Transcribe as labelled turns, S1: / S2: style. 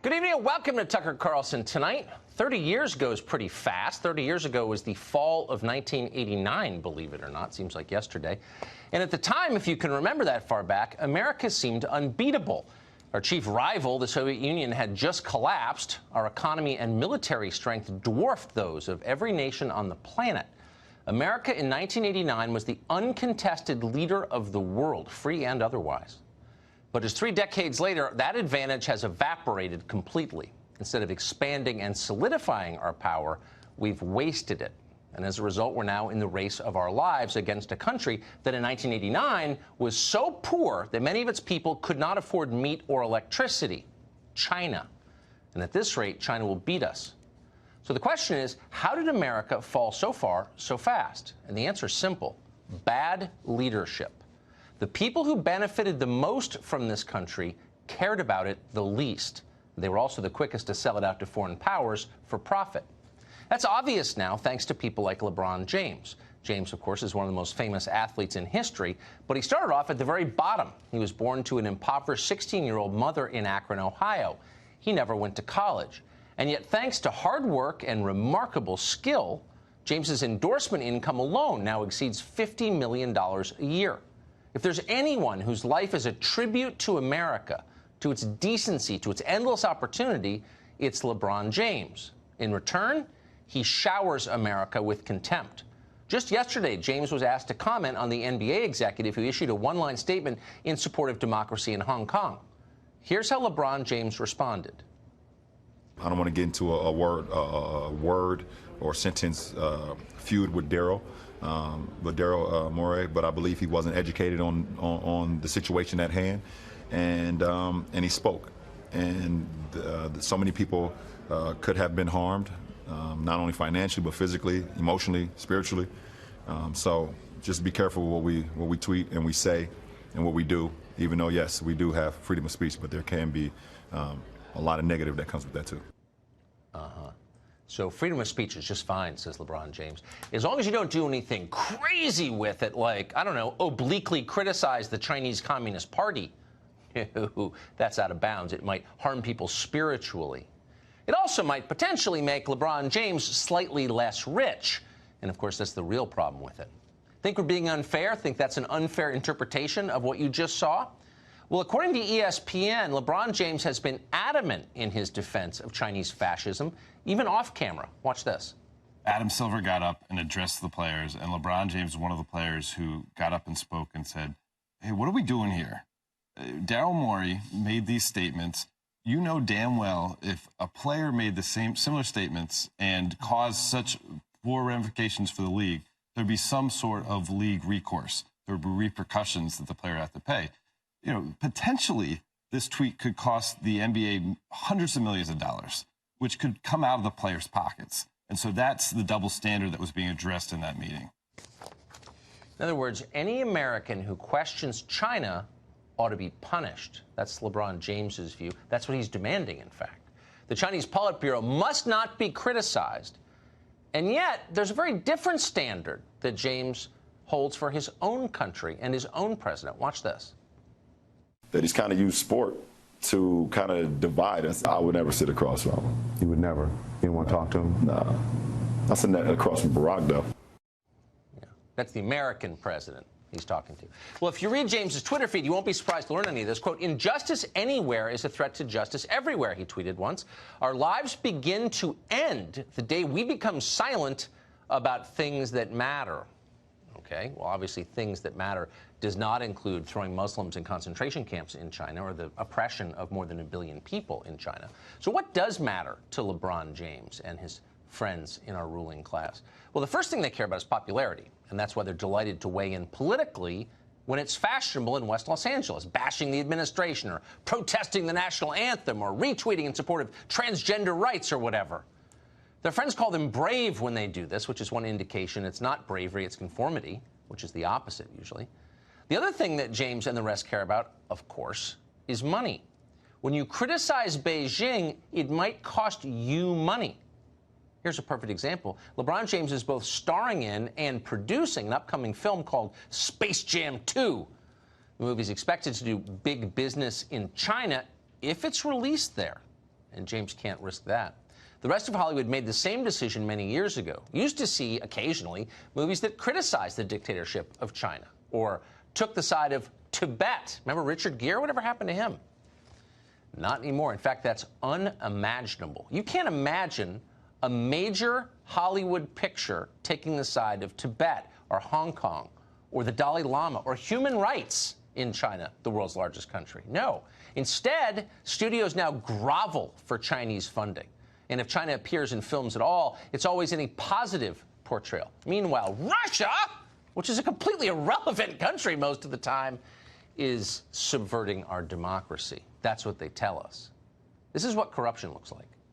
S1: Good evening and welcome to Tucker Carlson Tonight. 30 years goes pretty fast. 30 years ago was the fall of 1989, believe it or not. Seems like yesterday. And at the time, if you can remember that far back, America seemed unbeatable. Our chief rival, the Soviet Union, had just collapsed. Our economy and military strength dwarfed those of every nation on the planet. America in 1989 was the uncontested leader of the world, free and otherwise. But as 3 decades later, that advantage has evaporated completely. Instead of expanding and solidifying our power, we've wasted it. And as a result, we're now in the race of our lives against a country that in 1989 was so poor that many of its people could not afford meat or electricity, China. And at this rate, China will beat us. So the question is, how did America fall so far, so fast? And the answer is simple: bad leadership. The people who benefited the most from this country cared about it the least. They were also the quickest to sell it out to foreign powers for profit. That's obvious now thanks to people like LeBron James. James, of course, is one of the most famous athletes in history, but he started off at the very bottom. He was born to an impoverished 16-year-old mother in Akron, Ohio. He never went to college. And yet, thanks to hard work and remarkable skill, James's endorsement income alone now exceeds $50 million a year. If there's anyone whose life is a tribute to America, to its decency, to its endless opportunity, it's LeBron James. In return, he showers America with contempt. Just yesterday, James was asked to comment on the NBA executive who issued a one-line statement in support of democracy in Hong Kong. Here's how LeBron James responded.
S2: I don't want to get into a word or sentence feud with Daryl Morey, but I believe he wasn't educated on the situation at hand, and he spoke. And so many people could have been harmed, not only financially, but physically, emotionally, spiritually. So just be careful what we tweet and we say and what we do, even though, yes, we do have freedom of speech, but there can be a lot of negative that comes with that, too.
S1: So freedom of speech is just fine, says LeBron James, as long as you don't do anything crazy with it, like, I don't know, obliquely criticize the Chinese Communist Party. That's out of bounds. It might harm people spiritually. It also might potentially make LeBron James slightly less rich. And, of course, that's the real problem with it. Think we're being unfair? Think that's an unfair interpretation of what you just saw? Well, according to ESPN, LeBron James has been adamant in his defense of Chinese fascism, even off camera. Watch this.
S3: Adam Silver got up and addressed the players, and LeBron James was one of the players who got up and spoke and said, hey, what are we doing here? Daryl Morey made these statements. You know damn well if a player made the similar statements and caused such poor ramifications for the league, there'd be some sort of league recourse. There would be repercussions that the player had to pay. You know, potentially this tweet could cost the NBA hundreds of millions of dollars, which could come out of the players' pockets. And so that's the double standard that was being addressed in that meeting.
S1: In other words, any American who questions China ought to be punished. That's LeBron James's view. That's what he's demanding, in fact. The Chinese Politburo must not be criticized. And yet, there's a very different standard that James holds for his own country and his own president. Watch this.
S4: That he's kind of used sport to kind of divide us. I would never sit across from him.
S5: You would never? You didn't want to talk to him?
S4: Nah. I sit across from Barack, though.
S1: Yeah. That's the American president he's talking to. Well, if you read James's Twitter feed, you won't be surprised to learn any of this. Quote, injustice anywhere is a threat to justice everywhere, he tweeted once. Our lives begin to end the day we become silent about things that matter. Okay, well, obviously, things that matter does not include throwing Muslims in concentration camps in China or the oppression of more than 1 billion people in China. So what does matter to LeBron James and his friends in our ruling class? Well, the first thing they care about is popularity, and that's why they're delighted to weigh in politically when it's fashionable in West Los Angeles, bashing the administration or protesting the national anthem or retweeting in support of transgender rights or whatever. Their friends call them brave when they do this, which is one indication it's not bravery, it's conformity, which is the opposite usually. The other thing that James and the rest care about, of course, is money. When you criticize Beijing, it might cost you money. Here's a perfect example. LeBron James is both starring in and producing an upcoming film called Space Jam 2. The movie is expected to do big business in China if it's released there. and James can't risk that. The rest of Hollywood made the same decision many years ago. Used to see, occasionally, movies that criticized the dictatorship of China or took the side of Tibet. Remember Richard Gere? Whatever happened to him? Not anymore. In fact, that's unimaginable. You can't imagine a major Hollywood picture taking the side of Tibet or Hong Kong or the Dalai Lama or human rights in China, the world's largest country. No. Instead, studios now grovel for Chinese funding. And if China appears in films at all, it's always in a positive portrayal. Meanwhile, Russia, which is a completely irrelevant country most of the time, is subverting our democracy. That's what they tell us. This is what corruption looks like.